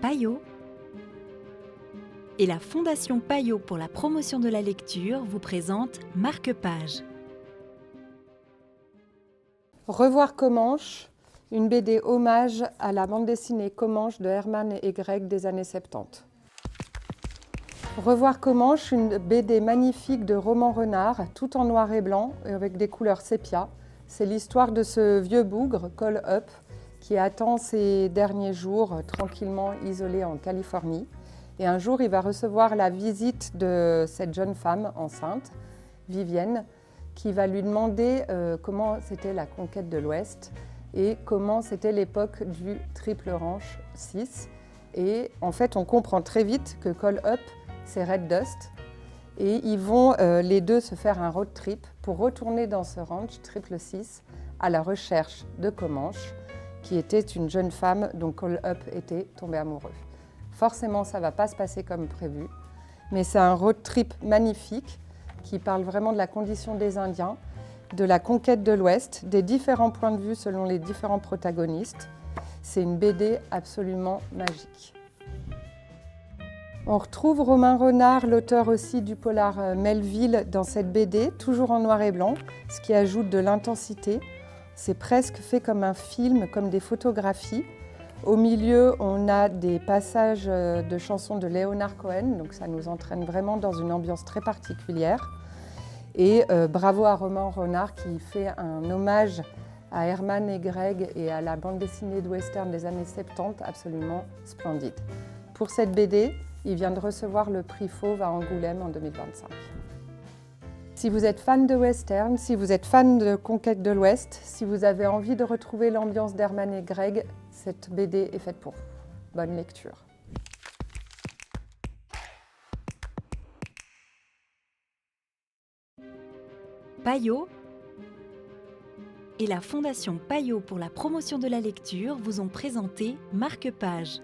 Payot et la Fondation Payot pour la promotion de la lecture vous présente Marque-Page. Revoir Comanche, une BD hommage à la bande dessinée Comanche de Hermann et Gregg des années 70. Revoir Comanche, une BD magnifique de Roman Renard, tout en noir et blanc, avec des couleurs sépia. C'est l'histoire de ce vieux bougre, Cole Up, qui attend ses derniers jours tranquillement isolé en Californie. Et un jour, il va recevoir la visite de cette jeune femme enceinte, Vivienne, qui va lui demander comment c'était la conquête de l'Ouest et comment c'était l'époque du Triple Ranch 6. Et en fait, on comprend très vite que Cole Up, c'est Red Dust. Et ils vont les deux se faire un road trip pour retourner dans ce ranch Triple 6 à la recherche de Comanche, qui était une jeune femme dont Cole Up était tombé amoureux. Forcément, ça ne va pas se passer comme prévu, mais c'est un road trip magnifique qui parle vraiment de la condition des Indiens, de la conquête de l'Ouest, des différents points de vue selon les différents protagonistes. C'est une BD absolument magique. On retrouve Romain Renard, l'auteur aussi du polar Melville, dans cette BD, toujours en noir et blanc, ce qui ajoute de l'intensité. C'est presque fait comme un film, comme des photographies. Au milieu, on a des passages de chansons de Leonard Cohen, donc ça nous entraîne vraiment dans une ambiance très particulière. Et bravo à Romain Renard qui fait un hommage à Hermann et Gregg et à la bande dessinée de western des années 70, absolument splendide. Pour cette BD, il vient de recevoir le prix Fauve à Angoulême en 2025. Si vous êtes fan de western, si vous êtes fan de Conquête de l'Ouest, si vous avez envie de retrouver l'ambiance d'Hermann et Gregg, cette BD est faite pour vous. Bonne lecture. Payot et la Fondation Payot pour la promotion de la lecture vous ont présenté Marque-Page.